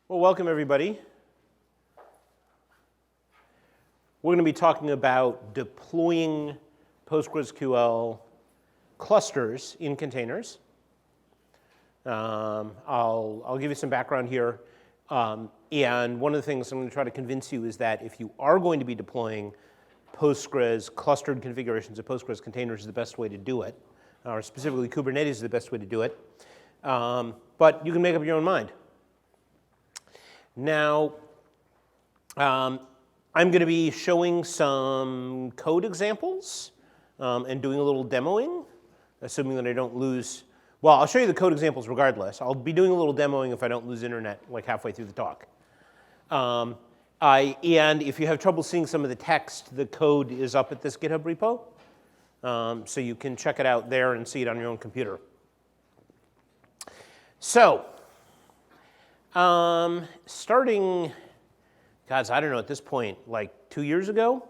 Well, welcome everybody. We're going to be talking about deploying PostgreSQL clusters in containers. I'll give you some background here. And one of the things I'm going to try to convince you is that if you are going to be deploying Postgres clustered configurations of Postgres containers is the best way to do it, or specifically Kubernetes is the best way to do it. But you can make up your own mind. Now, I'm going to be showing some code examples and doing a little demoing, assuming that I don't lose. Well, I'll show you the code examples regardless. I'll be doing a little demoing if I don't lose internet like halfway through the talk. And if you have trouble seeing some of the text, the code is up at this GitHub repo. So you can check it out there and see it on your own computer. So, starting, guys, I don't know, at this point, like 2 years ago,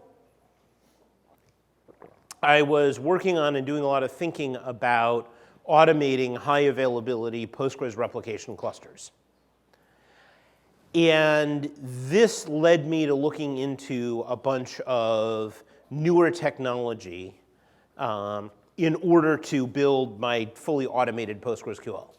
I was working on and doing a lot of thinking about automating high availability Postgres replication clusters. And this led me to looking into a bunch of newer technology in order to build my fully automated PostgreSQL.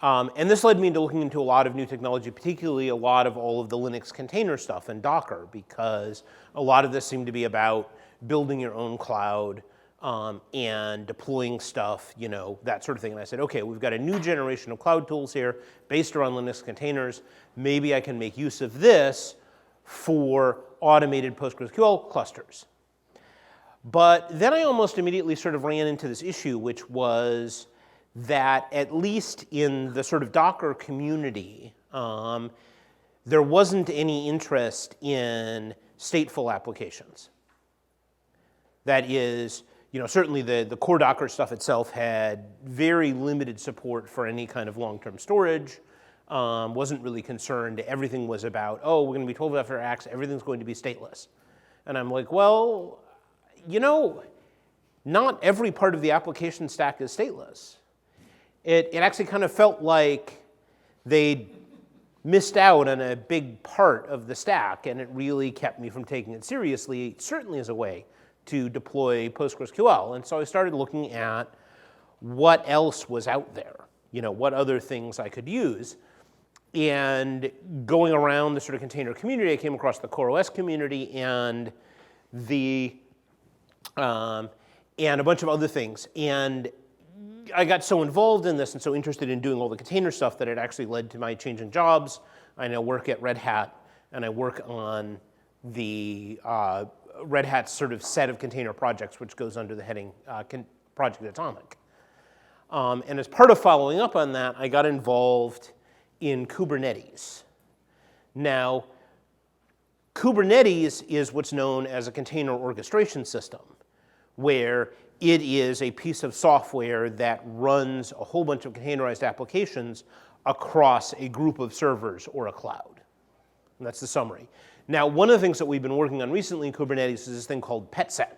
And this led me to looking into a lot of new technology, particularly a lot of all of the Linux container stuff and Docker, because a lot of this seemed to be about building your own cloud and deploying stuff, you know, that sort of thing. And I said, okay, we've got a new generation of cloud tools here based around Linux containers. Maybe I can make use of this for automated PostgreSQL clusters. But then I almost immediately sort of ran into this issue, which was that at least in the sort of Docker community, there wasn't any interest in stateful applications. That is, you know, certainly the core Docker stuff itself had very limited support for any kind of long-term storage, wasn't really concerned. Everything was about, oh, we're going to be 12 after X, everything's going to be stateless. And I'm like, well, you know, not every part of the application stack is stateless. It actually kind of felt like they missed out on a big part of the stack, and it really kept me from taking it seriously, certainly as a way to deploy PostgreSQL. And so I started looking at what else was out there, you know, what other things I could use. And going around the sort of container community, I came across the CoreOS community and and a bunch of other things. And I got so involved in this and so interested in doing all the container stuff that it actually led to my changing jobs. I now work at Red Hat, and I work on the Red Hat's sort of set of container projects, which goes under the heading Project Atomic. And as part of following up on that, I got involved in Kubernetes. Now, Kubernetes is what's known as a container orchestration system, where it is a piece of software that runs a whole bunch of containerized applications across a group of servers or a cloud. And that's the summary. Now, one of the things that we've been working on recently in Kubernetes is this thing called PetSet,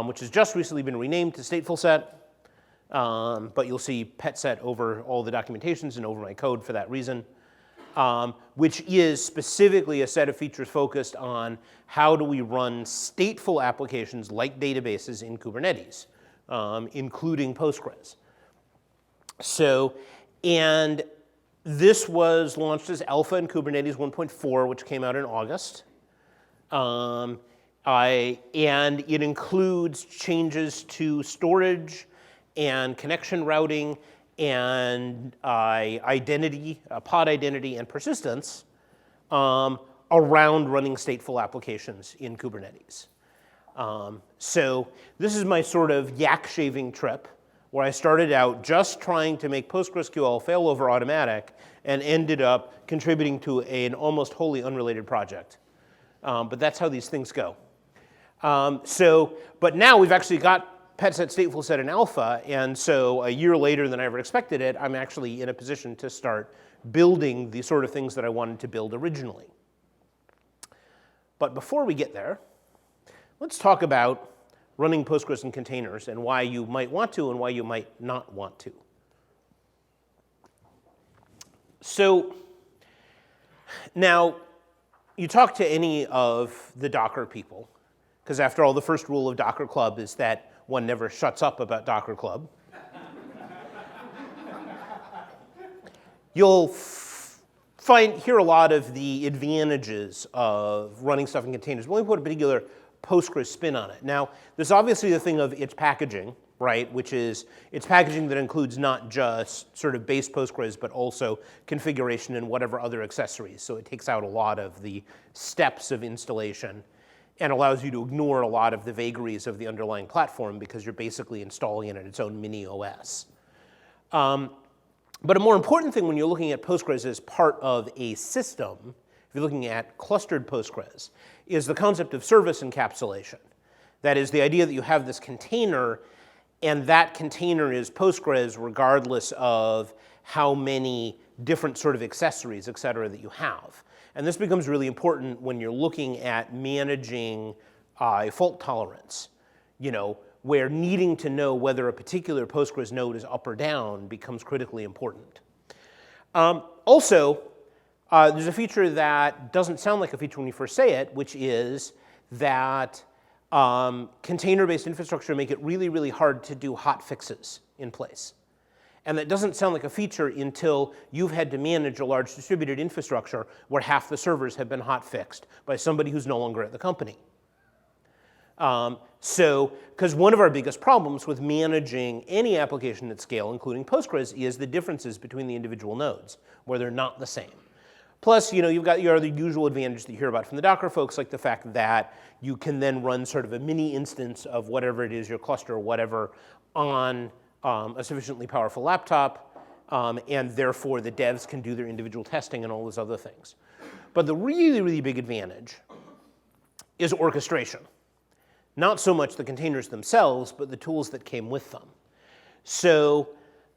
which has just recently been renamed to Stateful Set. But you'll see PetSet over all the documentations and over my code for that reason, which is specifically a set of features focused on how do we run stateful applications like databases in Kubernetes, including Postgres. So, and this was launched as alpha in Kubernetes 1.4, which came out in August. And it includes changes to storage and connection routing and identity, pod identity, and persistence around running stateful applications in Kubernetes. So this is my sort of yak shaving trip, where I started out just trying to make PostgreSQL failover automatic and ended up contributing to an almost wholly unrelated project. But that's how these things go. But now we've actually got PetSet, Stateful Set, and Alpha, and so a year later than I ever expected it, I'm actually in a position to start building the sort of things that I wanted to build originally. But before we get there, let's talk about running Postgres in containers and why you might want to and why you might not want to. So now, you talk to any of the Docker people, because after all, the first rule of Docker Club is that one never shuts up about Docker Club. You'll hear a lot of the advantages of running stuff in containers. We'll only put a particular Postgres spin on it. Now, there's obviously the thing of its packaging, right, which is it's packaging that includes not just sort of base Postgres, but also configuration and whatever other accessories. So it takes out a lot of the steps of installation and allows you to ignore a lot of the vagaries of the underlying platform because you're basically installing it in its own mini OS. But a more important thing when you're looking at Postgres as part of a system, if you're looking at clustered Postgres, is the concept of service encapsulation. That is the idea that you have this container, and that container is Postgres regardless of how many different sort of accessories, et cetera, that you have. And this becomes really important when you're looking at managing fault tolerance, where needing to know whether a particular Postgres node is up or down becomes critically important. Also, there's a feature that doesn't sound like a feature when you first say it, which is that container-based infrastructure make it really, really hard to do hot fixes in place. And that doesn't sound like a feature until you've had to manage a large distributed infrastructure where half the servers have been hot fixed by somebody who's no longer at the company. Because one of our biggest problems with managing any application at scale, including Postgres, is the differences between the individual nodes, where they're not the same. Plus, you've got your other usual advantage that you hear about from the Docker folks, like the fact that you can then run sort of a mini instance of whatever it is, your cluster or whatever, on a sufficiently powerful laptop, and therefore the devs can do their individual testing and all those other things. But the really, really big advantage is orchestration. Not so much the containers themselves, but the tools that came with them. So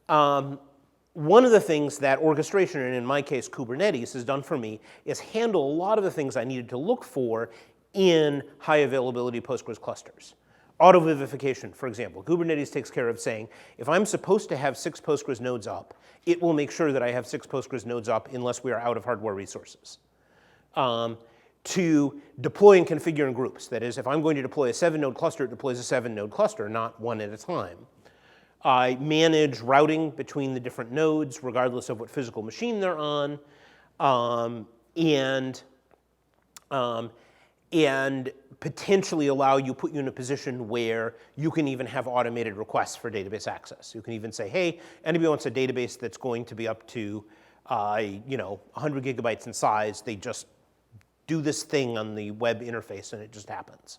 one of the things that orchestration, and in my case Kubernetes, has done for me is handle a lot of the things I needed to look for in high availability Postgres clusters. Auto-vivification, for example. Kubernetes takes care of saying, if I'm supposed to have 6 Postgres nodes up, it will make sure that I have 6 Postgres nodes up unless we are out of hardware resources. To deploy and configure in groups. That is, if I'm going to deploy a 7-node cluster, it deploys a 7-node cluster, not one at a time. I manage routing between the different nodes, regardless of what physical machine they're on, and potentially put you in a position where you can even have automated requests for database access. You can even say, hey, anybody wants a database that's going to be up to 100 gigabytes in size, they just do this thing on the web interface and it just happens.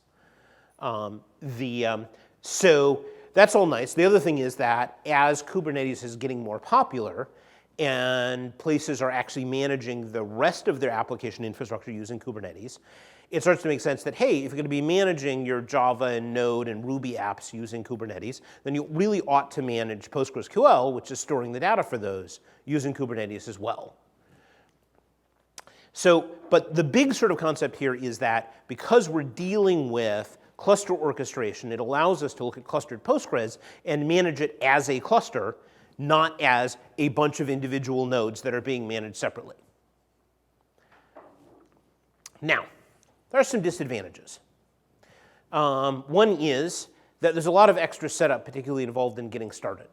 So that's all nice. The other thing is that as Kubernetes is getting more popular and places are actually managing the rest of their application infrastructure using Kubernetes, it starts to make sense that, hey, if you're going to be managing your Java and Node and Ruby apps using Kubernetes, then you really ought to manage PostgreSQL, which is storing the data for those, using Kubernetes as well. So, but the big sort of concept here is that because we're dealing with cluster orchestration, it allows us to look at clustered Postgres and manage it as a cluster, not as a bunch of individual nodes that are being managed separately. Now, there are some disadvantages. One is that there's a lot of extra setup, particularly involved in getting started,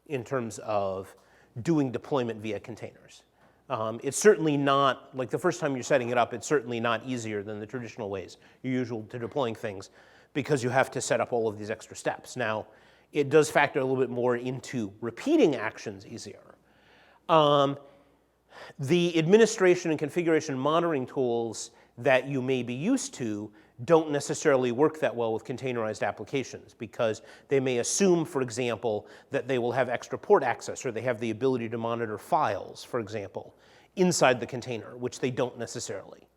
in terms of doing deployment via containers. It's certainly not, like the first time you're setting it up, it's certainly not easier than the traditional ways you're usual to deploying things because you have to set up all of these extra steps. Now, it does factor a little bit more into repeating actions easier. The administration and configuration monitoring tools that you may be used to don't necessarily work that well with containerized applications because they may assume, for example, that they will have extra port access or they have the ability to monitor files, for example, inside the container, which they don't necessarily.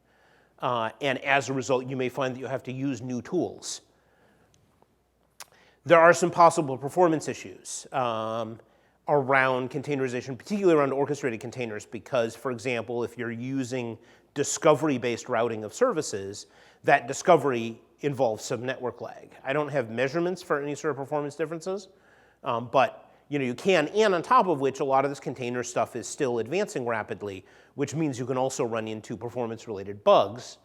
And as a result, you may find that you have to use new tools. There are some possible performance issues around containerization, particularly around orchestrated containers, because, for example, if you're using discovery-based routing of services, that discovery involves some network lag. I don't have measurements for any sort of performance differences, but you can, and on top of which, a lot of this container stuff is still advancing rapidly, which means you can also run into performance-related bugs.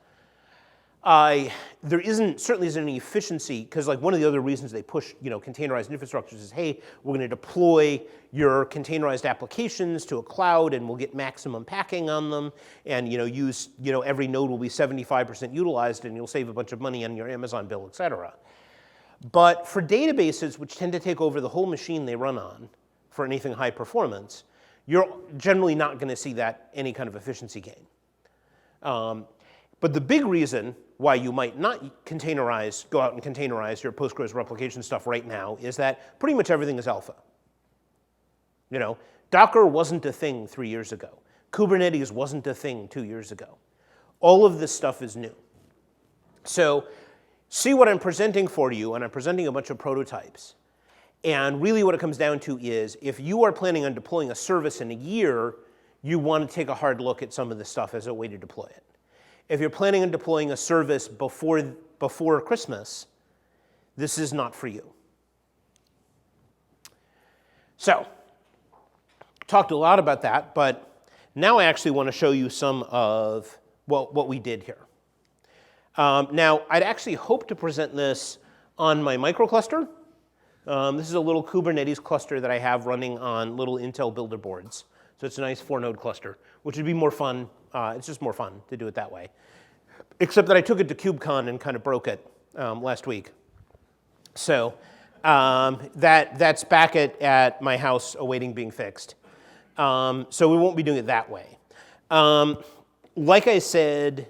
There certainly isn't any efficiency, because like one of the other reasons they push containerized infrastructures is, hey, we're going to deploy your containerized applications to a cloud, and we'll get maximum packing on them, and every node will be 75% utilized, and you'll save a bunch of money on your Amazon bill, et cetera. But for databases, which tend to take over the whole machine they run on for anything high performance, you're generally not going to see any kind of efficiency gain. But the big reason why you might not go out and containerize your Postgres replication stuff right now is that pretty much everything is alpha. Docker wasn't a thing 3 years ago. Kubernetes wasn't a thing 2 years ago. All of this stuff is new. So see what I'm presenting for you, and I'm presenting a bunch of prototypes. And really what it comes down to is, if you are planning on deploying a service in a year, you want to take a hard look at some of this stuff as a way to deploy it. If you're planning on deploying a service before Christmas, this is not for you. So, talked a lot about that, but now I actually want to show you some of what we did here. Now, I'd actually hoped to present this on my microcluster. This is a little Kubernetes cluster that I have running on little Intel Builder boards. So it's a nice 4-node cluster, which would be more fun. It's just more fun to do it that way. Except that I took it to KubeCon and kind of broke it last week. So that's back at my house awaiting being fixed. So we won't be doing it that way. Like I said,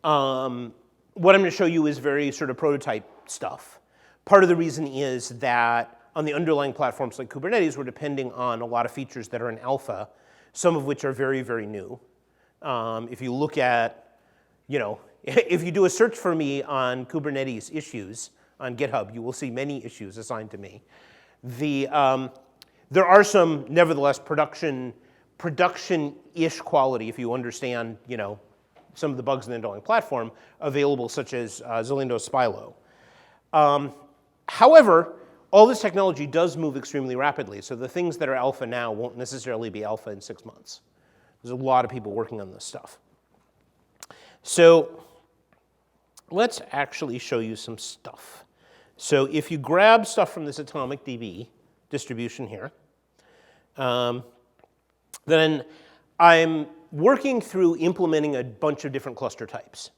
what I'm going to show you is very sort of prototype stuff. Part of the reason is that on the underlying platforms like Kubernetes, we're depending on a lot of features that are in alpha, some of which are very, very new. If you look at, if you do a search for me on Kubernetes issues on GitHub, you will see many issues assigned to me. There are some, nevertheless, production-ish quality, if you understand, some of the bugs in the underlying platform available, such as Zalindo Spilo. However, all this technology does move extremely rapidly, so the things that are alpha now won't necessarily be alpha in 6 months. There's a lot of people working on this stuff. So let's actually show you some stuff. So if you grab stuff from this Atomic DB distribution here, then I'm working through implementing a bunch of different cluster types.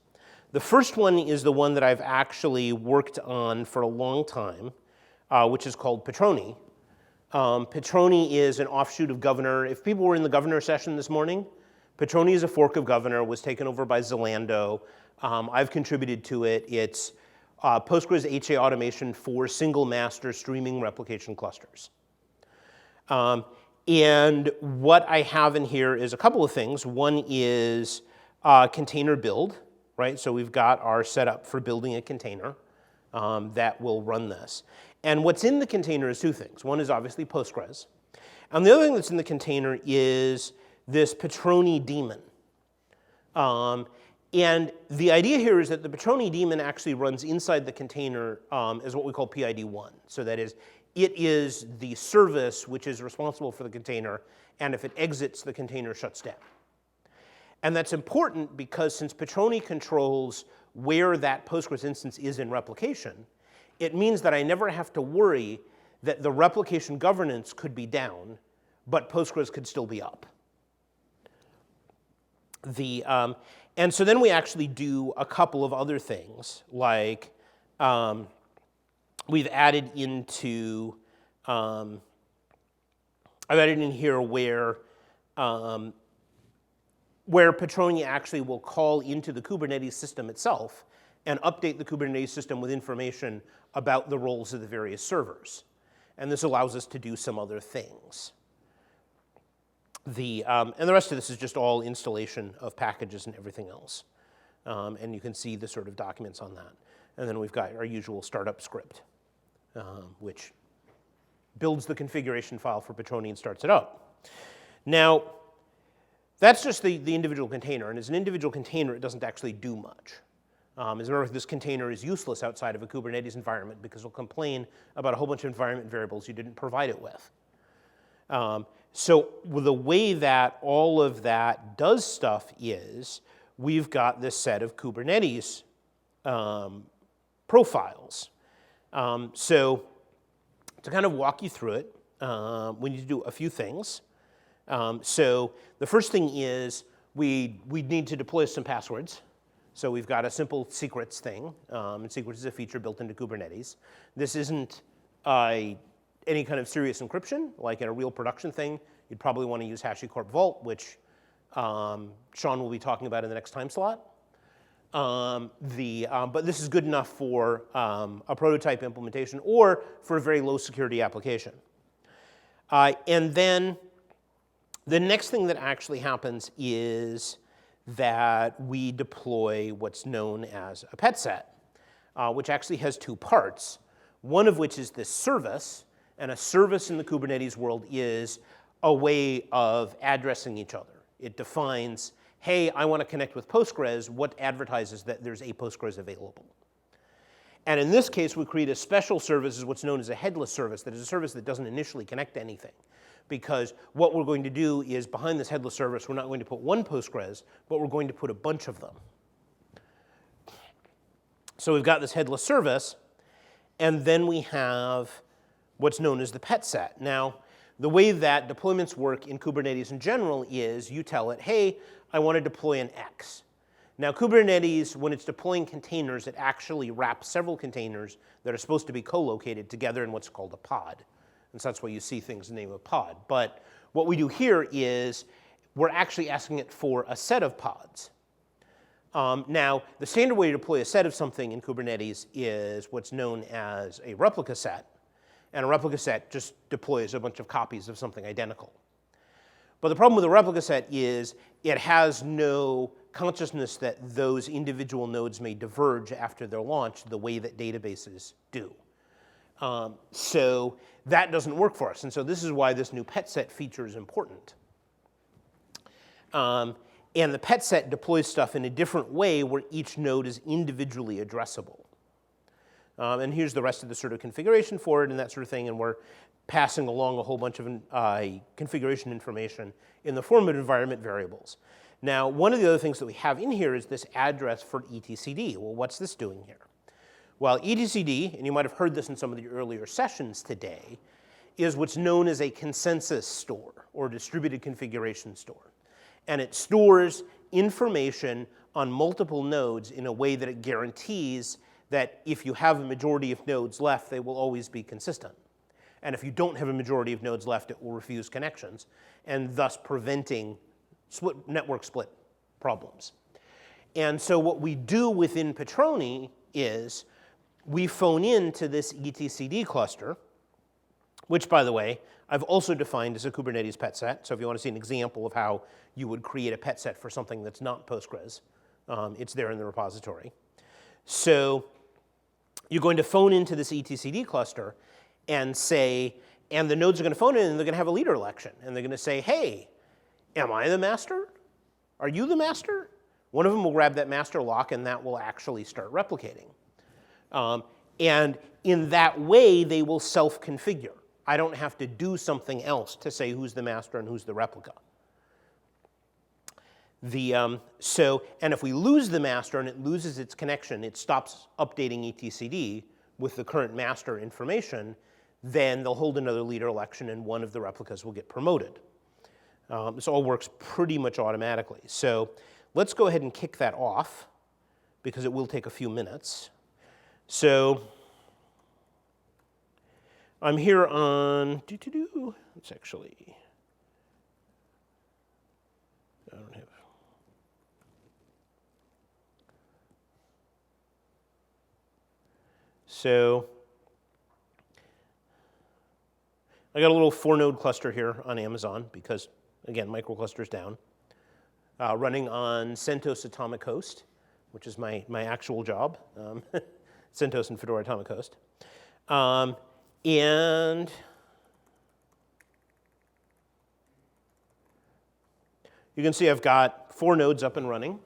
The first one is the one that I've actually worked on for a long time, which is called Patroni. Patroni is an offshoot of Governor. If people were in the Governor session this morning, Patroni is a fork of Governor, was taken over by Zalando. I've contributed to it. It's Postgres HA automation for single master streaming replication clusters. And what I have in here is a couple of things. One is container build, right? So we've got our setup for building a container that will run this. And what's in the container is two things. One is obviously Postgres. And the other thing that's in the container is this Patroni daemon. And the idea here is that the Patroni daemon actually runs inside the container as what we call PID1. So that is, it is the service which is responsible for the container, and if it exits, the container shuts down. And that's important because since Patroni controls where that Postgres instance is in replication, it means that I never have to worry that the replication governance could be down, but Postgres could still be up. And so then we actually do a couple of other things, like we've added into, I've added in here where Patroni actually will call into the Kubernetes system itself and update the Kubernetes system with information about the roles of the various servers. And this allows us to do some other things. And the rest of this is just all installation of packages and everything else. And you can see the sort of documents on that. And then we've got our usual startup script, which builds the configuration file for Patroni and starts it up. Now, that's just the individual container. And as an individual container, it doesn't actually do much. As a matter of fact, this container is useless outside of a Kubernetes environment because it'll complain about a whole bunch of environment variables you didn't provide it with. So the way that all of that does stuff is we've got this set of Kubernetes profiles. So to kind of walk you through it, we need to do a few things. So the first thing is we need to deploy some passwords. So we've got a simple secrets thing, and secrets is a feature built into Kubernetes. This isn't any kind of serious encryption, like in a real production thing. You'd probably want to use HashiCorp Vault, which Sean will be talking about in the next time slot. But this is good enough for a prototype implementation or for a very low security application. And then the next thing that actually happens is that we deploy what's known as a pet set, which actually has two parts, one of which is this service, and a service in the Kubernetes world is a way of addressing each other. It defines, hey, I want to connect with Postgres, what advertises that there's a Postgres available. And in this case, we create a special service, what's known as a headless service, that is a service that doesn't initially connect to anything. Because what we're going to do is, behind this headless service, we're not going to put one Postgres, but we're going to put a bunch of them. So we've got this headless service, and then we have what's known as the pet set. Now, the way that deployments work in Kubernetes in general is you tell it, hey, I want to deploy an X. Now, Kubernetes, when it's deploying containers, it actually wraps several containers that are supposed to be co-located together in what's called a pod. And so that's why you see things in the name of pod. But what we do here is we're actually asking it for a set of pods. Now, the standard way to deploy a set of something in Kubernetes is what's known as a replica set. And a replica set just deploys a bunch of copies of something identical. But the problem with a replica set is it has no consciousness that those individual nodes may diverge after they're launched the way that databases do. So that doesn't work for us. And so this is why this new pet set feature is important. And the pet set deploys stuff in a different way where each node is individually addressable. And here's the rest of the sort of configuration for it and that sort of thing. And we're passing along a whole bunch of configuration information in the form of environment variables. Now, one of the other things that we have in here is this address for etcd. Well, what's this doing here? Well, etcd, and you might have heard this in some of the earlier sessions today, is what's known as a consensus store or distributed configuration store. And it stores information on multiple nodes in a way that it guarantees that if you have a majority of nodes left, they will always be consistent. And if you don't have a majority of nodes left, it will refuse connections, and thus preventing network split problems. And so what we do within Patroni is we phone into this etcd cluster, which, by the way, I've also defined as a Kubernetes pet set. So if you want to see an example of how you would create a pet set for something that's not Postgres, it's there in the repository. So you're going to phone into this etcd cluster and say, and the nodes are going to phone in and they're going to have a leader election. And they're going to say, hey, am I the master? Are you the master? One of them will grab that master lock and that will actually start replicating. And in that way, they will self-configure. I don't have to do something else to say who's the master and who's the replica. And if we lose the master and it loses its connection, it stops updating etcd with the current master information, then they'll hold another leader election and one of the replicas will get promoted. This all works pretty much automatically. So let's go ahead and kick that off because it will take a few minutes. So I'm here on, let's actually, I don't have, so I got a little 4-node cluster here on Amazon because, again, microcluster's down, running on CentOS Atomic Host, which is my actual job, CentOS and Fedora Atomic Host. And you can see I've got 4 nodes up and running.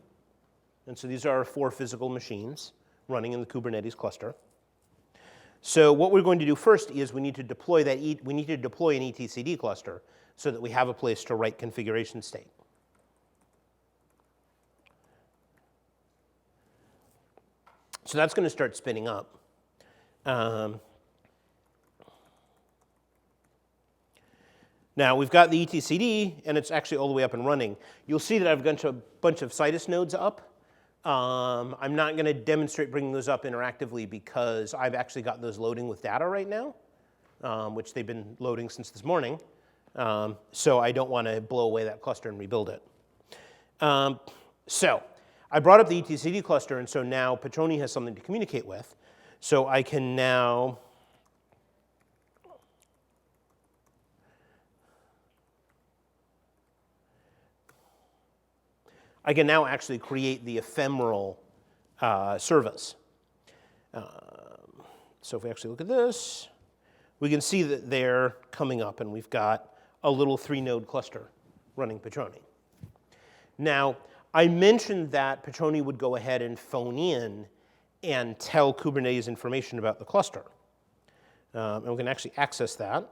And so these are 4 physical machines running in the Kubernetes cluster. So what we're going to do first is we need to deploy we need to deploy an etcd cluster so that we have a place to write configuration state. So that's going to start spinning up. Now we've got the etcd, and it's actually all the way up and running. You'll see that I've got a bunch of Citus nodes up. I'm not going to demonstrate bringing those up interactively because I've actually got those loading with data right now, which they've been loading since this morning. So I don't want to blow away that cluster and rebuild it. So I brought up the etcd cluster, and so now Petroni has something to communicate with. So I can now actually create the ephemeral service. So if we actually look at this, we can see that they're coming up, and we've got a little 3-node cluster running Petroni. Now, I mentioned that Petroni would go ahead and phone in and tell Kubernetes information about the cluster. And we can actually access that.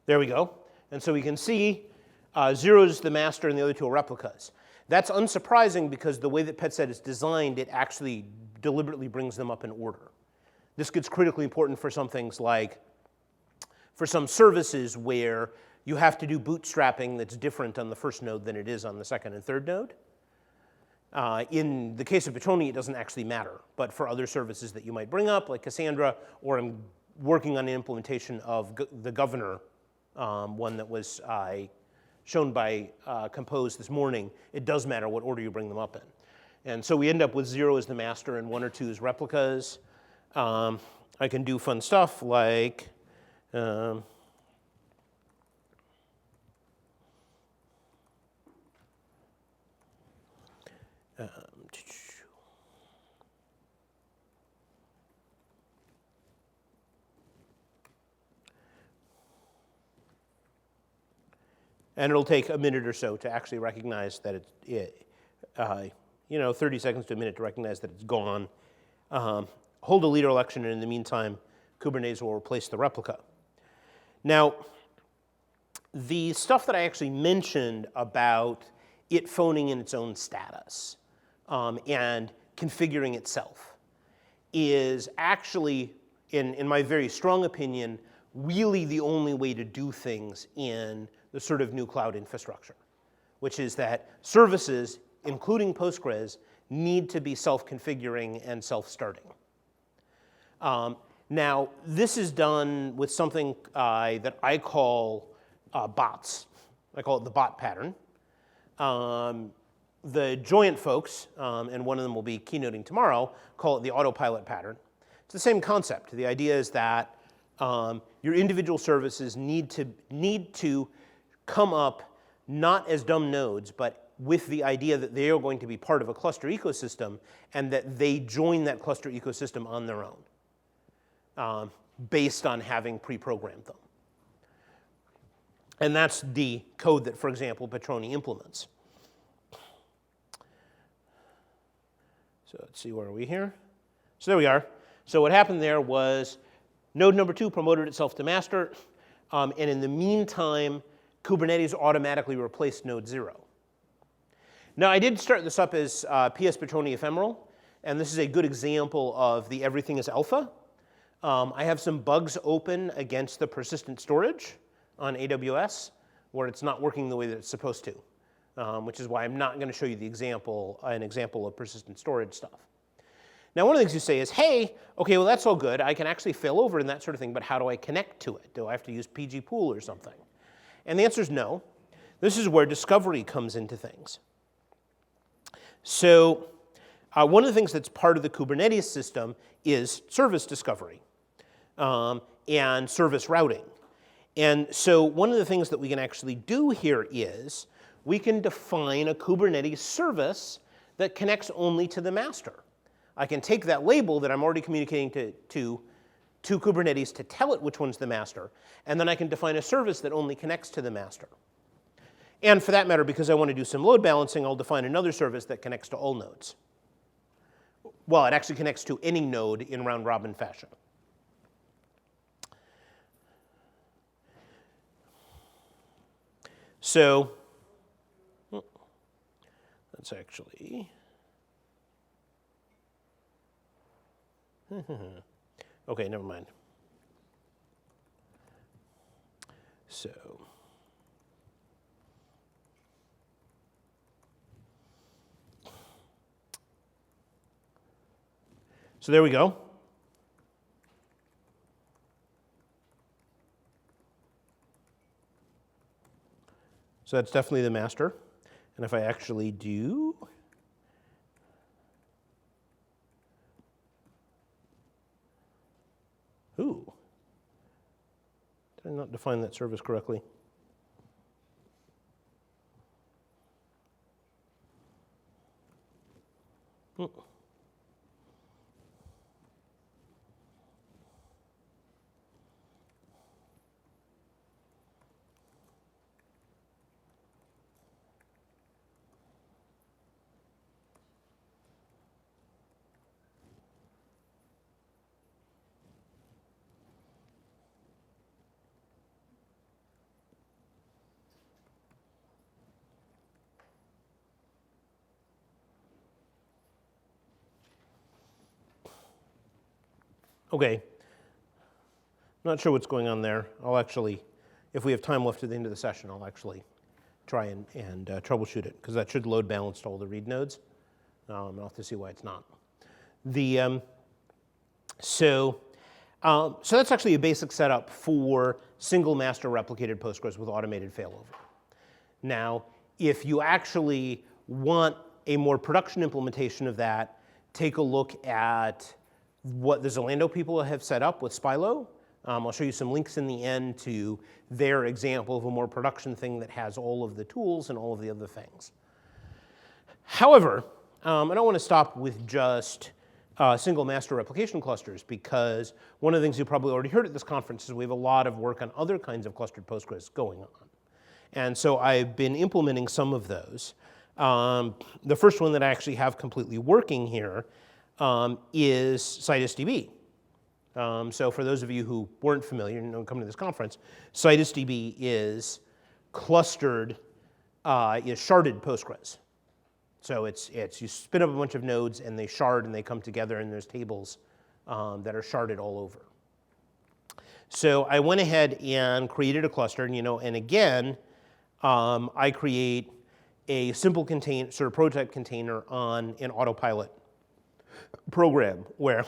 There we go. And so we can see 0 is the master and the other 2 are replicas. That's unsurprising because the way that PetSet is designed, it actually deliberately brings them up in order. This gets critically important for some things like for some services where you have to do bootstrapping that's different on the first node than it is on the second and third node. In the case of Petroni, it doesn't actually matter. But for other services that you might bring up, like Cassandra, or I'm working on the implementation of the governor, one that was shown by Compose this morning, it does matter what order you bring them up in. And so we end up with 0 as the master and 1 or 2 as replicas. I can do fun stuff like and it'll take a minute or so to actually recognize that 30 seconds to a minute to recognize that it's gone. Hold a leader election, and in the meantime, Kubernetes will replace the replica. Now, the stuff that I actually mentioned about it phoning in its own status and configuring itself is actually, in my very strong opinion, really the only way to do things in the sort of new cloud infrastructure, which is that services, including Postgres, need to be self-configuring and self-starting. Now, this is done with something that I call bots. I call it the bot pattern. The Joyent folks, and one of them will be keynoting tomorrow, call it the Autopilot Pattern. It's the same concept. The idea is that your individual services need to come up not as dumb nodes, but with the idea that they are going to be part of a cluster ecosystem and that they join that cluster ecosystem on their own, based on having pre-programmed them. And that's the code that, for example, Petroni implements. So let's see, where are we here? So there we are. So what happened there was node number 2 promoted itself to master, and in the meantime, Kubernetes automatically replaced node 0. Now, I did start this up as PS Petroni ephemeral, and this is a good example of the everything is alpha. I have some bugs open against the persistent storage on AWS, where it's not working the way that it's supposed to, which is why I'm not going to show you an example of persistent storage stuff. Now, one of the things you say is, hey, okay, well, that's all good. I can actually fail over and that sort of thing, but how do I connect to it? Do I have to use PG pool or something? And the answer is no. This is where discovery comes into things. So one of the things that's part of the Kubernetes system is service discovery and service routing. And so one of the things that we can actually do here is we can define a Kubernetes service that connects only to the master. I can take that label that I'm already communicating to Kubernetes to tell it which one's the master, and then I can define a service that only connects to the master. And for that matter, because I want to do some load balancing, I'll define another service that connects to all nodes. Well, it actually connects to any node in round-robin fashion. So that's actually, okay, never mind. So there we go. So that's definitely the master. And if I actually do, did I not define that service correctly? Okay, not sure what's going on there. I'll actually, if we have time left at the end of the session, I'll actually try and troubleshoot it, because that should load balance to all the read nodes. I'll have to see why it's not. So that's actually a basic setup for single master replicated Postgres with automated failover. Now, if you actually want a more production implementation of that, take a look at what the Zalando people have set up with Spilo. I'll show you some links in the end to their example of a more production thing that has all of the tools and all of the other things. However, I don't want to stop with just single master replication clusters, because one of the things you probably already heard at this conference is we have a lot of work on other kinds of clustered Postgres going on. And so I've been implementing some of those. The first one that I actually have completely working here is CitusDB. So for those of you who weren't familiar and don't come to this conference, CitusDB is clustered, is sharded Postgres. So it's you spin up a bunch of nodes and they shard and they come together, and there's tables that are sharded all over. So I went ahead and created a cluster, and again, I create a simple sort of prototype container on an Autopilot program where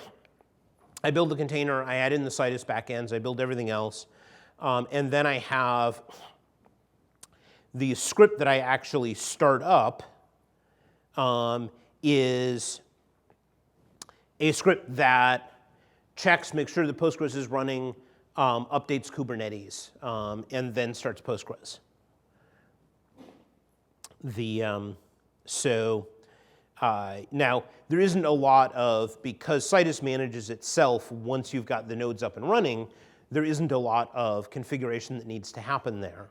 I build the container, I add in the Citus backends, I build everything else, and then I have the script that I actually start up is a script that checks, makes sure that Postgres is running, updates Kubernetes, and then starts Postgres. Now, there isn't a lot of, because Citus manages itself once you've got the nodes up and running, there isn't a lot of configuration that needs to happen there,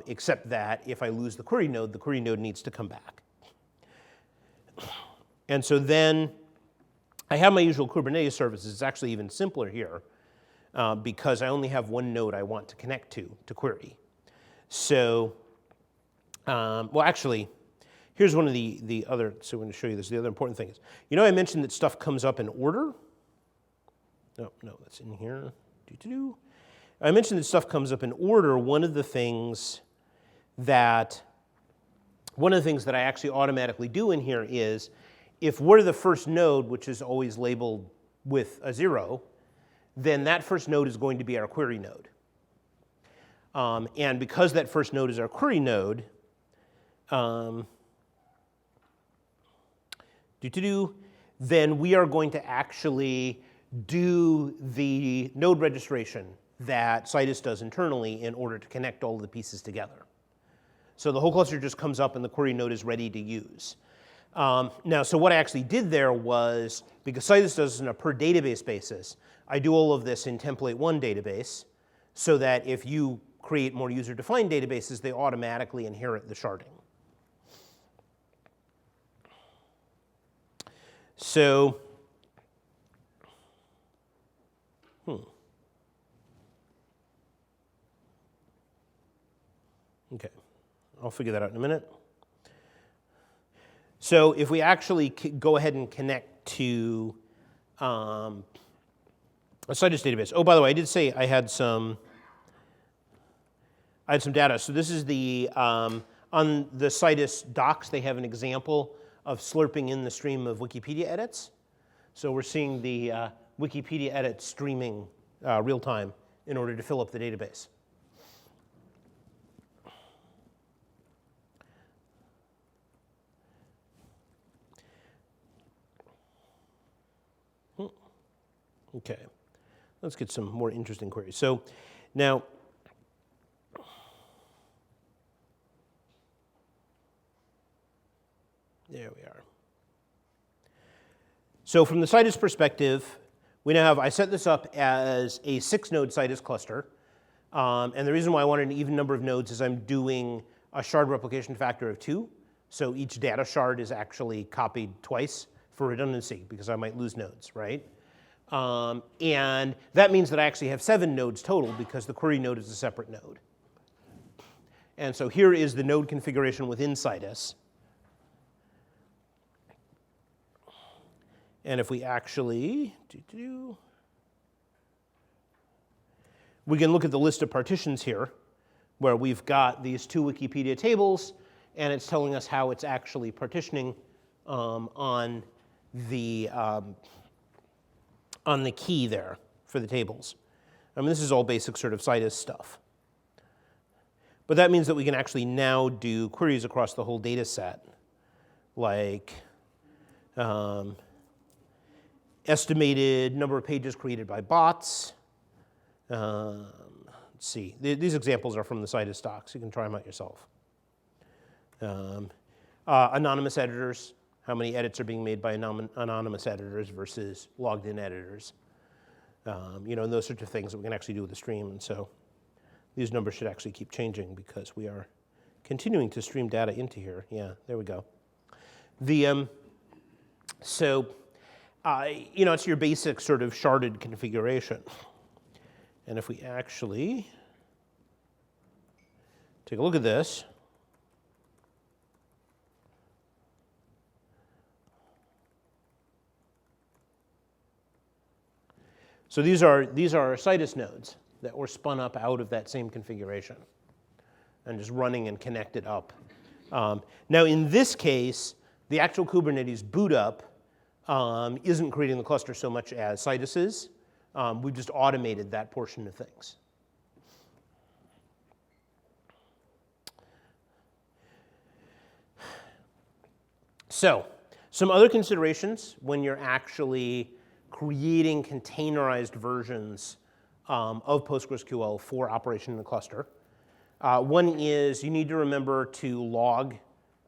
except that if I lose the query node needs to come back. And so then I have my usual Kubernetes services. It's actually even simpler here because I only have one node I want to connect to query. So, well, actually, here's one of the other, so I'm going to show you this. The other important thing is, I mentioned that stuff comes up in order. No, that's in here. I mentioned that stuff comes up in order. One of the things that I actually automatically do in here is, if we're the first node, which is always labeled with a 0, then that first node is going to be our query node. And because that first node is our query node, then we are going to actually do the node registration that Citus does internally in order to connect all of the pieces together. So the whole cluster just comes up and the query node is ready to use. Now, so what I actually did there was, because Citus does this on a per database basis, I do all of this in template1 database, so that if you create more user-defined databases, they automatically inherit the sharding. So, okay, I'll figure that out in a minute. So if we actually go ahead and connect to a Citus database. Oh, by the way, I did say I had some data. So this is the, on the Citus docs, they have an example of slurping in the stream of Wikipedia edits. So we're seeing the Wikipedia edits streaming real time in order to fill up the database. Okay, let's get some more interesting queries. So now, there we are. So from the Citus perspective, we now have, I set this up as a 6-node Citus cluster. And the reason why I wanted an even number of nodes is I'm doing a shard replication factor of 2. So each data shard is actually copied twice for redundancy, because I might lose nodes, right? And that means that I actually have 7 nodes total, because the query node is a separate node. And so here is the node configuration within Citus. And if we actually, we can look at the list of partitions here, where we've got these 2 Wikipedia tables, and it's telling us how it's actually partitioning on the key there for the tables. I mean, this is all basic sort of Citus stuff. But that means that we can actually now do queries across the whole data set, like estimated number of pages created by bots. Let's see, these examples are from the Citus docs. You can try them out yourself. Anonymous editors. How many edits are being made by anonymous editors versus logged in editors. You know, and those sorts of things that we can actually do with the stream. And so these numbers should actually keep changing, because we are continuing to stream data into here. Yeah, there we go. The, you know, it's your basic sort of sharded configuration. And if we actually take a look at this, so these are Citus nodes that were spun up out of that same configuration and just running and connected up. Now in this case, the actual Kubernetes boot up isn't creating the cluster so much as Citus is. We've just automated that portion of things. So some other considerations when you're actually creating containerized versions of PostgreSQL for operation in the cluster. One is you need to remember to log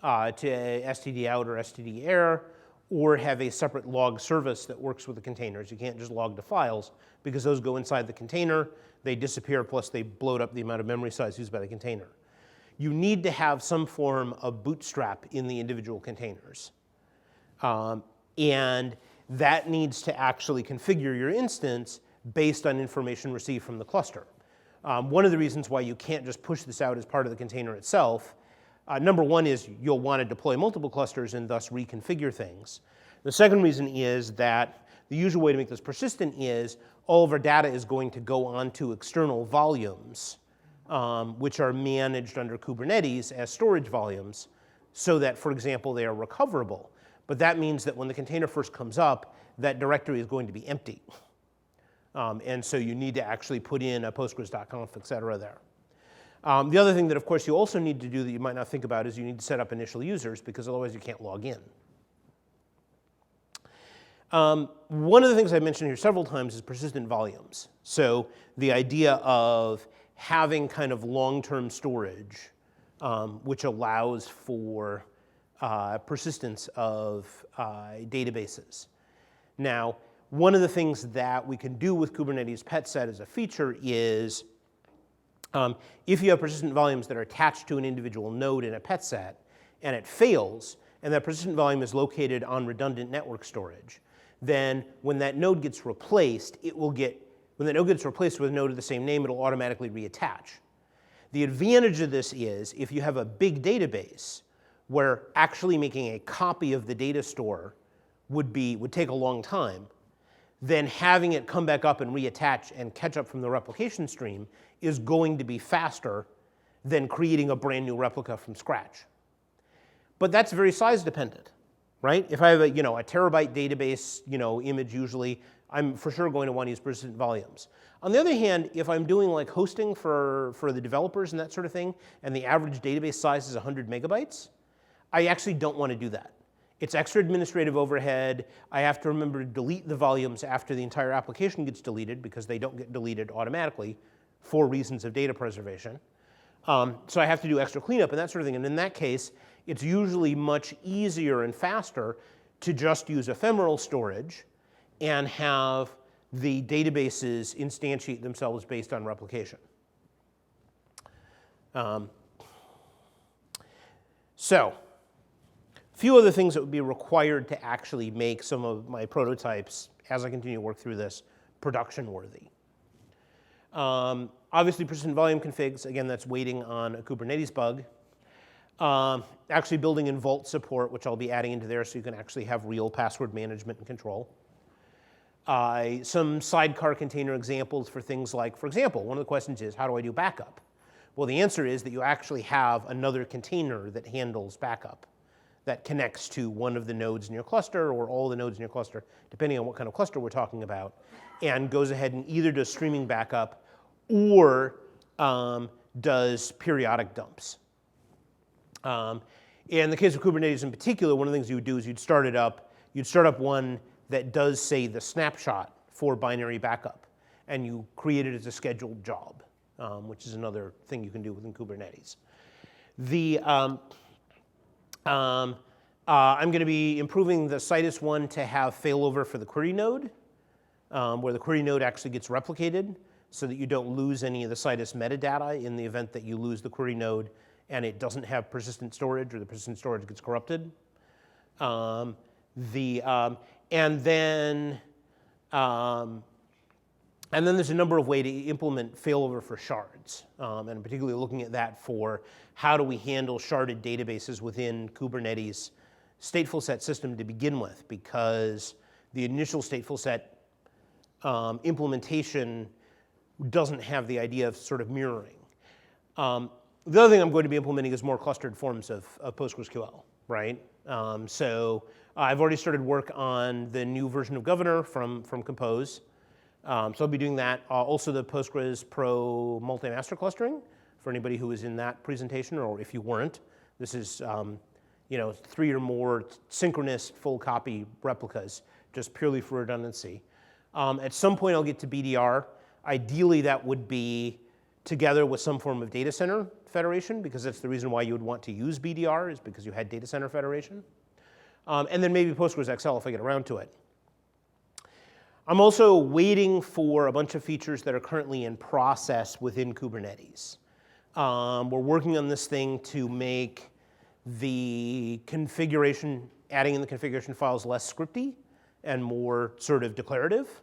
to std out or std error, or have a separate log service that works with the containers. You can't just log the files, because those go inside the container, they disappear, plus they bloat up the amount of memory size used by the container. You need to have some form of bootstrap in the individual containers. And that needs to actually configure your instance based on information received from the cluster. One of the reasons why you can't just push this out as part of the container itself, number one is you'll want to deploy multiple clusters and thus reconfigure things. The second reason is that the usual way to make this persistent is all of our data is going to go onto external volumes, which are managed under Kubernetes as storage volumes, so that, for example, they are recoverable. But that means that when the container first comes up, that directory is going to be empty. And so you need to actually put in a postgres.conf, et cetera, there. The other thing that, of course, you also need to do that you might not think about is you need to set up initial users, because otherwise you can't log in. One of the things I mentioned here several times is persistent volumes. So the idea of having kind of long-term storage, which allows for persistence of databases. Now, one of the things that we can do with Kubernetes pet set as a feature is If you have persistent volumes that are attached to an individual node in a pet set, and it fails, and that persistent volume is located on redundant network storage, then when that node gets replaced, when that node gets replaced with a node of the same name, it'll automatically reattach. The advantage of this is if you have a big database where actually making a copy of the data store would take a long time, then having it come back up and reattach and catch up from the replication stream is going to be faster than creating a brand new replica from scratch. But that's very size dependent, right? If I have a terabyte database image usually, I'm for sure going to want to use persistent volumes. On the other hand, if I'm doing like hosting for the developers and that sort of thing, and the average database size is 100 megabytes, I actually don't want to do that. It's extra administrative overhead. I have to remember to delete the volumes after the entire application gets deleted because they don't get deleted automatically for reasons of data preservation. So I have to do extra cleanup and that sort of thing. And in that case, it's usually much easier and faster to just use ephemeral storage and have the databases instantiate themselves based on replication. So, a few other things that would be required to actually make some of my prototypes, as I continue to work through this, production worthy. Obviously, persistent volume configs, again, that's waiting on a Kubernetes bug. Actually building in Vault support, which I'll be adding into there so you can actually have real password management and control. Some sidecar container examples for things like, for example, one of the questions is, how do I do backup? Well, the answer is that you actually have another container that handles backup that connects to one of the nodes in your cluster or all the nodes in your cluster, depending on what kind of cluster we're talking about, and goes ahead and either does streaming backup or does periodic dumps. In the case of Kubernetes in particular, one of the things you would do is you'd start up one that does, say, the snapshot for binary backup, and you create it as a scheduled job, which is another thing you can do within Kubernetes. I'm going to be improving the Citus one to have failover for the query node, where the query node actually gets replicated so that you don't lose any of the Citus metadata in the event that you lose the query node and it doesn't have persistent storage or the persistent storage gets corrupted. And then there's a number of ways to implement failover for shards, and particularly looking at that for how do we handle sharded databases within Kubernetes stateful set system to begin with, because the initial stateful set implementation doesn't have the idea of sort of mirroring. The other thing I'm going to be implementing is more clustered forms of PostgreSQL, right? So I've already started work on the new version of Governor from Compose. So I'll be doing that. Also the Postgres Pro multi-master clustering for anybody who was in that presentation, or if you weren't. This is 3 or more synchronous full copy replicas, just purely for redundancy. At some point I'll get to BDR. Ideally that would be together with some form of data center federation, because that's the reason why you would want to use BDR, is because you had data center federation. And then maybe PostgreSQL if I get around to it. I'm also waiting for a bunch of features that are currently in process within Kubernetes. We're working on this thing to make the configuration, adding in the configuration files less scripty and more sort of declarative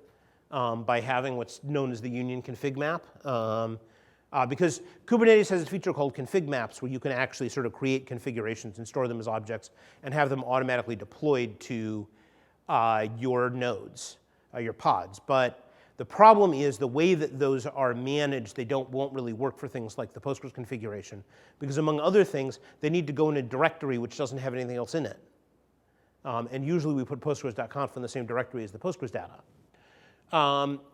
by having what's known as the union config map. Because Kubernetes has a feature called config maps where you can actually sort of create configurations and store them as objects and have them automatically deployed to your nodes, your pods. But the problem is the way that those are managed, they won't really work for things like the Postgres configuration, because among other things, they need to go in a directory which doesn't have anything else in it. And usually we put postgres.conf in the same directory as the Postgres data.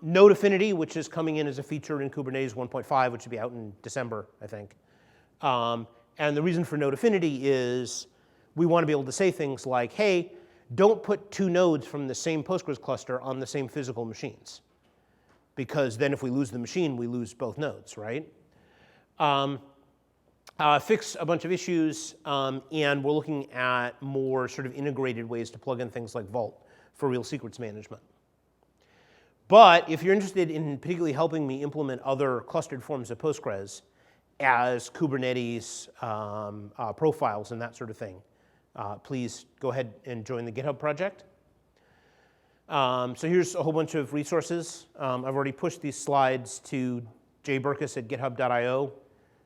Node Affinity, which is coming in as a feature in Kubernetes 1.5, which will be out in December, I think. And the reason for Node Affinity is we want to be able to say things like, hey, don't put 2 nodes from the same Postgres cluster on the same physical machines, because then if we lose the machine, we lose both nodes, right? Fix a bunch of issues, and we're looking at more sort of integrated ways to plug in things like Vault for real secrets management. But if you're interested in particularly helping me implement other clustered forms of Postgres as Kubernetes profiles and that sort of thing, please go ahead and join the GitHub project. So here's a whole bunch of resources. I've already pushed these slides to jburkus@github.io,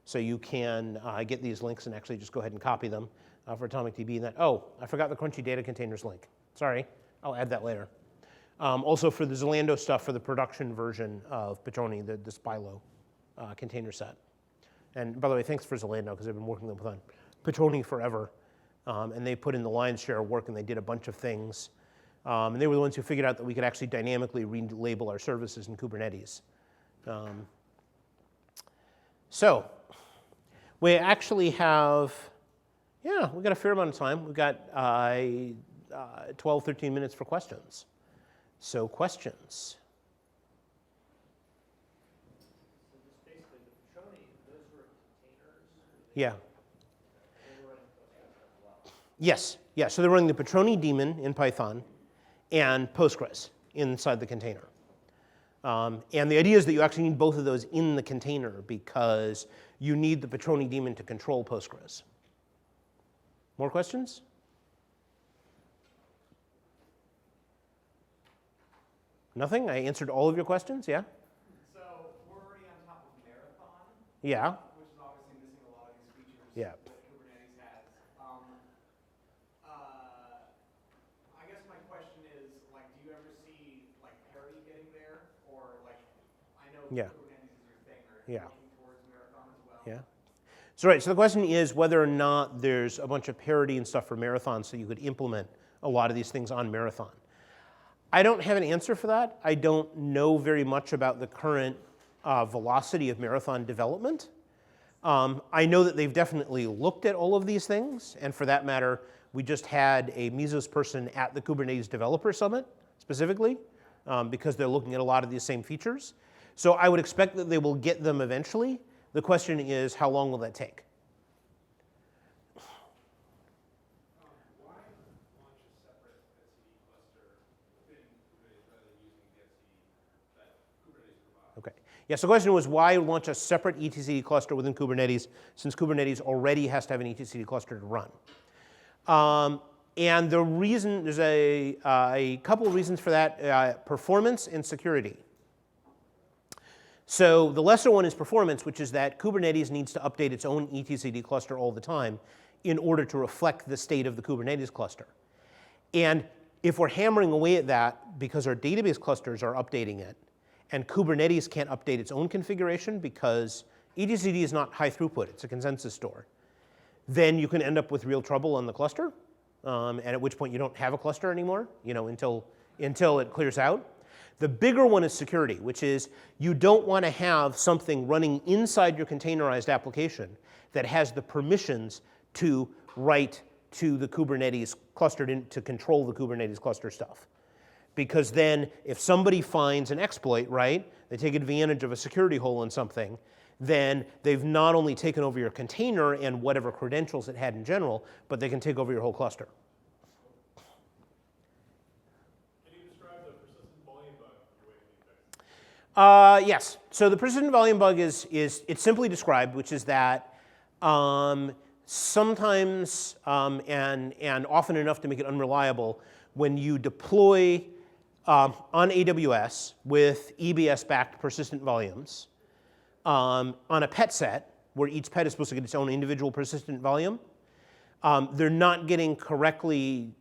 so you can get these links and actually just go ahead and copy them for AtomicDB. And that, oh, I forgot the crunchy data containers link. Sorry, I'll add that later. Also for the Zalando stuff for the production version of Patroni, the Spilo container set. And by the way, thanks for Zalando, because I've been working with them on Patroni forever. And they put in the lion's share of work, and they did a bunch of things. And they were the ones who figured out that we could actually dynamically relabel our services in Kubernetes. So we actually have, yeah, we've got a fair amount of time. We've got 12, 13 minutes for questions. So questions? So just basically the Patroni, those were containers? Yeah. They were running Postgres as well. Yes, yeah. So they're running the Patroni daemon in Python and Postgres inside the container. And the idea is that you actually need both of those in the container because you need the Patroni daemon to control Postgres. More questions? Nothing? I answered all of your questions, yeah? So we're already on top of Marathon, Yeah. which is obviously missing a lot of these features Yeah. that Kubernetes has. I guess my question is, like, do you ever see like parity getting there, or like, I know Yeah. Kubernetes is your thing, or are you Yeah. looking towards Marathon as well? Yeah. So right, so the question is whether or not there's a bunch of parity and stuff for Marathon so you could implement a lot of these things on Marathon. I don't have an answer for that. I don't know very much about the current velocity of Marathon development. I know that they've definitely looked at all of these things, and for that matter, we just had a Mesos person at the Kubernetes Developer Summit, specifically, because they're looking at a lot of these same features. So I would expect that they will get them eventually. The question is, how long will that take? Why launch a separate etcd cluster within Kubernetes rather than using the etcd that Kubernetes provides? Okay. Yeah, so the question was why launch a separate etcd cluster within Kubernetes since Kubernetes already has to have an etcd cluster to run? And the reason, there's a couple of reasons for that, performance and security. So the lesser one is performance, which is that Kubernetes needs to update its own etcd cluster all the time in order to reflect the state of the Kubernetes cluster. And if we're hammering away at that because our database clusters are updating it, and Kubernetes can't update its own configuration because etcd is not high throughput, it's a consensus store, then you can end up with real trouble on the cluster, and at which point you don't have a cluster anymore, until it clears out. The bigger one is security, which is you don't want to have something running inside your containerized application that has the permissions to write to the Kubernetes clustered in to control the Kubernetes cluster stuff. Because then if somebody finds an exploit, right, they take advantage of a security hole in something, then they've not only taken over your container and whatever credentials it had in general, but they can take over your whole cluster. Can you describe the persistent volume bug you're waiting to fix? Yes. So the persistent volume bug is it's simply described, which is that sometimes and often enough to make it unreliable, when you deploy on AWS with EBS-backed persistent volumes on a pet set, where each pet is supposed to get its own individual persistent volume, they're not getting correctly,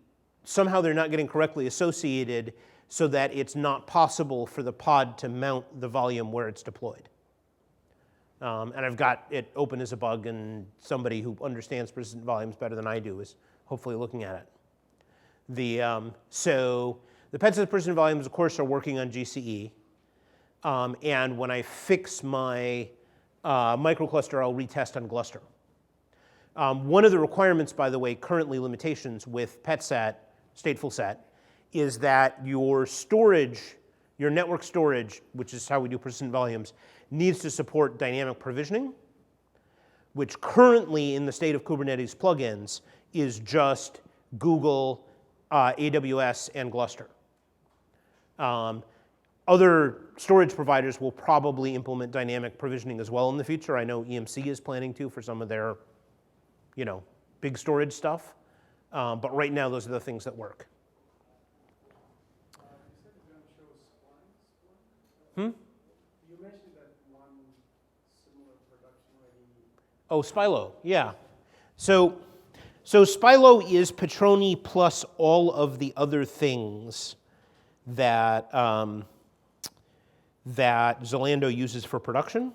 somehow they're not getting correctly associated so that it's not possible for the pod to mount the volume where it's deployed. And I've got it open as a bug, and somebody who understands persistent volumes better than I do is hopefully looking at it. So the pet set persistent volumes, of course, are working on GCE. And when I fix my microcluster, I'll retest on Gluster. One of the requirements, by the way, currently limitations with PetSet, stateful set, is that your storage, your network storage, which is how we do persistent volumes, needs to support dynamic provisioning, which currently in the state of Kubernetes plugins is just Google, AWS, and Gluster. Other storage providers will probably implement dynamic provisioning as well in the future. I know EMC is planning to for some of their, big storage stuff. But right now, those are the things that work. You said you're going to show splines? You mentioned that one similar production-ready. Oh, Spilo, yeah. So Spilo is Petroni plus all of the other things that that Zalando uses for production.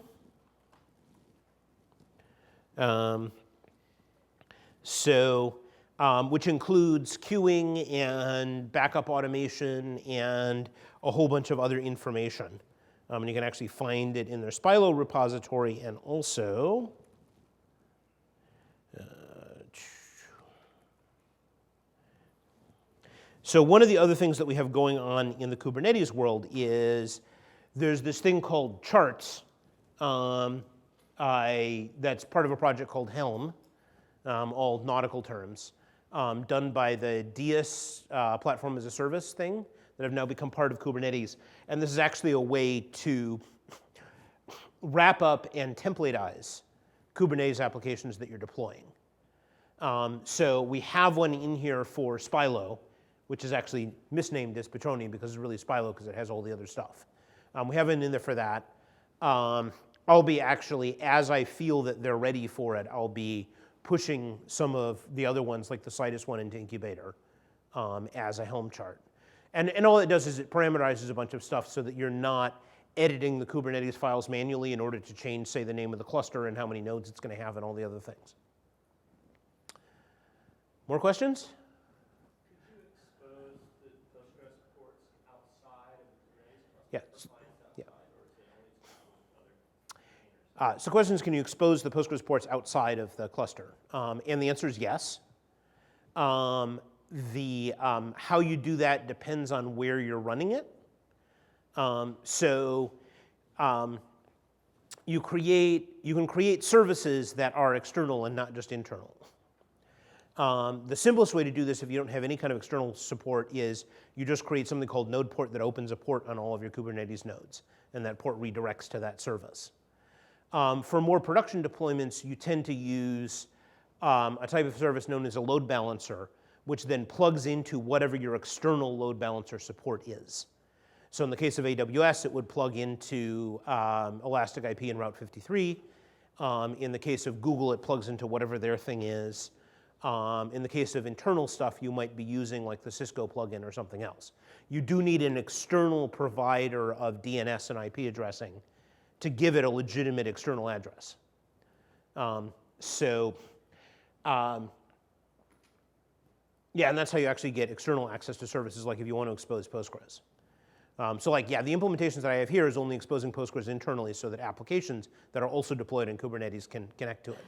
Which includes queuing and backup automation and a whole bunch of other information. And you can actually find it in their Spilo repository and also, so one of the other things that we have going on in the Kubernetes world is there's this thing called charts that's part of a project called Helm, all nautical terms, done by the DS platform as a service thing that have now become part of Kubernetes. And this is actually a way to wrap up and templatize Kubernetes applications that you're deploying. So we have one in here for Spilo, which is actually misnamed as Petroni because it's really Spilo because it has all the other stuff. We have it in there for that. I'll be actually, as I feel that they're ready for it, I'll be pushing some of the other ones, like the Citus one, into Incubator as a Helm chart. And all it does is it parameterizes a bunch of stuff so that you're not editing the Kubernetes files manually in order to change, say, the name of the cluster and how many nodes it's going to have and all the other things. More questions? Could you expose the Postgres ports outside of the Kubernetes cluster? Yeah. Outside, or is it only to other containers? So the question is, can you expose the Postgres ports outside of the cluster? And the answer is yes. How you do that depends on where you're running it. You can create services that are external and not just internal. The simplest way to do this if you don't have any kind of external support is you just create something called node port that opens a port on all of your Kubernetes nodes, and that port redirects to that service. For more production deployments, you tend to use a type of service known as a load balancer, which then plugs into whatever your external load balancer support is. So in the case of AWS, it would plug into Elastic IP and Route 53. In the case of Google, it plugs into whatever their thing is. In the case of internal stuff, you might be using like the Cisco plugin or something else. You do need an external provider of DNS and IP addressing to give it a legitimate external address. Yeah, and that's how you actually get external access to services, like if you want to expose Postgres. The implementations that I have here is only exposing Postgres internally so that applications that are also deployed in Kubernetes can connect to it.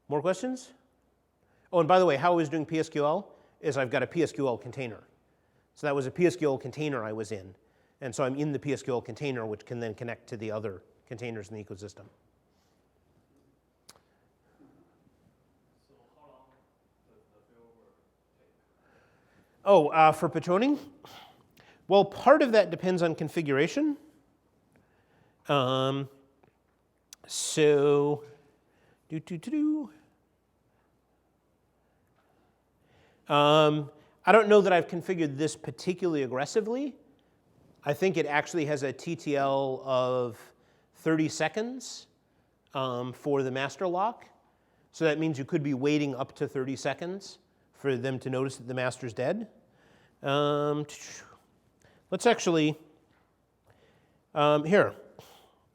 More questions? Oh, and by the way, how I was doing PSQL is I've got a PSQL container. So that was a PSQL container I was in. And so I'm in the PSQL container, which can then connect to the other containers in the ecosystem. So how long does the failover take? For Petroni? Well, part of that depends on configuration. I don't know that I've configured this particularly aggressively. I think it actually has a TTL of 30 seconds for the master lock. So that means you could be waiting up to 30 seconds for them to notice that the master's dead. Let's actually, here.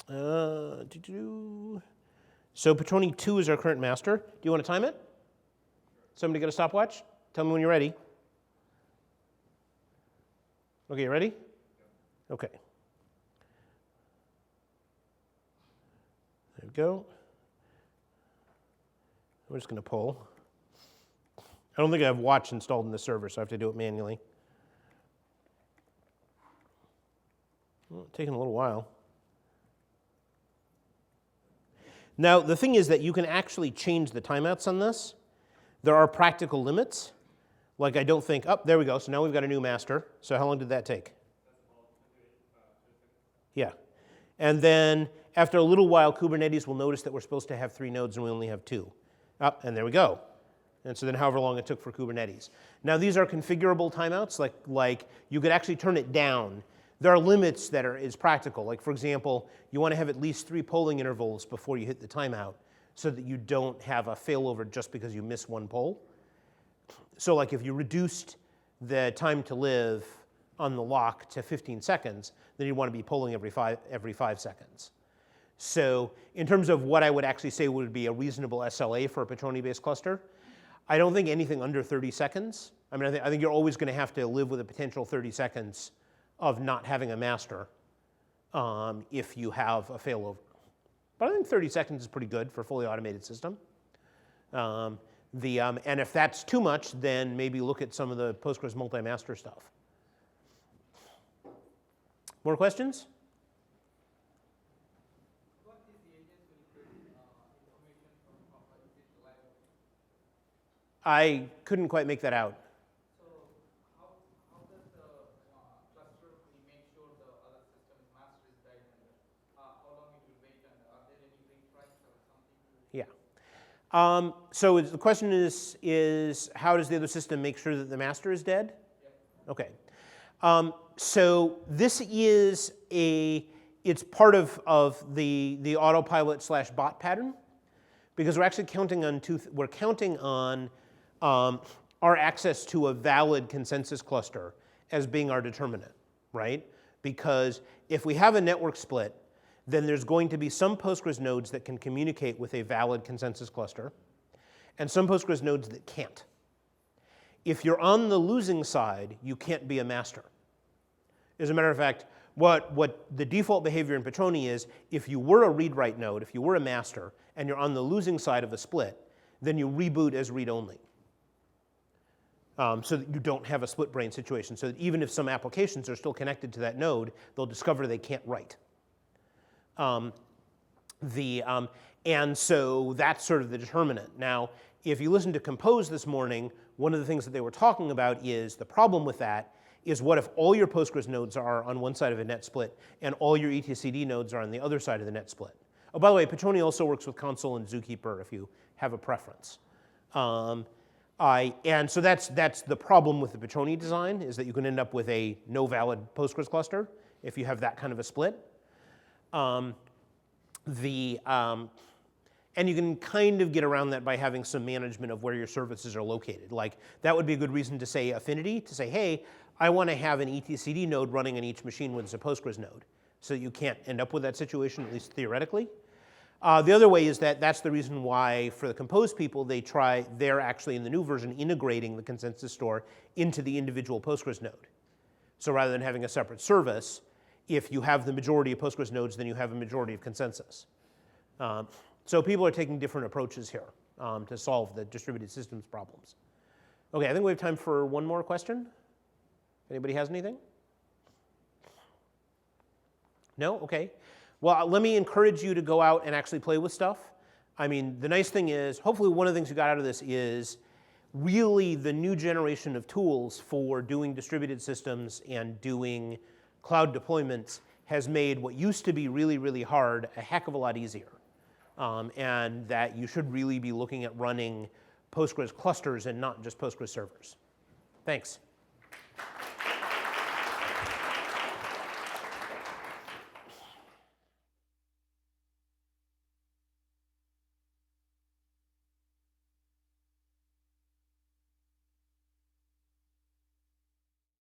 So Petroni 2 is our current master. Do you want to time it? Somebody got a stopwatch? Tell me when you're ready. Okay, you ready? Okay. There we go. We're just going to pull. I don't think I have watch installed in the server, so I have to do it manually. Well, it's taking a little while. Now, the thing is that you can actually change the timeouts on this. There are practical limits. Like I don't think, oh, there we go, so now we've got a new master. So how long did that take? Yeah. And then after a little while, Kubernetes will notice that we're supposed to have 3 nodes and we only have 2. Up, and there we go. And so then however long it took for Kubernetes. Now these are configurable timeouts, like you could actually turn it down. There are limits that is practical. Like for example, you want to have at least 3 polling intervals before you hit the timeout so that you don't have a failover just because you miss one poll. So like if you reduced the time to live on the lock to 15 seconds, then you'd want to be polling every 5 seconds. So in terms of what I would actually say would be a reasonable SLA for a Patroni-based cluster, I don't think anything under 30 seconds. I mean, I think you're always going to have to live with a potential 30 seconds of not having a master if you have a failover. But I think 30 seconds is pretty good for a fully automated system. And if that's too much, then maybe look at some of the Postgres multi-master stuff. More questions? What is the agent will get information from reliable? I couldn't quite make that out. So how does the cluster make sure the other system's master is dead, and how long it will wait, and are there any retries or something? Yeah. So the question is how does the other system make sure that the master is dead? Yep. Okay. So this is it's part of the autopilot / bot pattern, because we're actually counting on our access to a valid consensus cluster as being our determinant, right? Because if we have a network split, then there's going to be some Postgres nodes that can communicate with a valid consensus cluster, and some Postgres nodes that can't. If you're on the losing side, you can't be a master. As a matter of fact, what the default behavior in Patroni is, if you were a read-write node, if you were a master, and you're on the losing side of a split, then you reboot as read-only. So that you don't have a split brain situation. So that even if some applications are still connected to that node, they'll discover they can't write. And so that's sort of the determinant. Now, if you listen to Compose this morning, one of the things that they were talking about is the problem with that is what if all your Postgres nodes are on one side of a net split and all your etcd nodes are on the other side of the net split? Oh, by the way, Patroni also works with Consul and Zookeeper if you have a preference. And so that's the problem with the Patroni design, is that you can end up with a no valid Postgres cluster if you have that kind of a split. And you can kind of get around that by having some management of where your services are located. Like that would be a good reason to say Affinity, to say, hey, I want to have an etcd node running on each machine when it's a Postgres node. So you can't end up with that situation, at least theoretically. The other way is that's the reason why for the Compose people, they're actually in the new version integrating the consensus store into the individual Postgres node. So rather than having a separate service, if you have the majority of Postgres nodes, then you have a majority of consensus. So people are taking different approaches here to solve the distributed systems problems. Okay, I think we have time for one more question. Anybody has anything? No? Okay. Well, let me encourage you to go out and actually play with stuff. I mean, the nice thing is, hopefully one of the things you got out of this is really the new generation of tools for doing distributed systems and doing cloud deployments has made what used to be really, really hard a heck of a lot easier. And that you should really be looking at running Postgres clusters and not just Postgres servers. Thanks.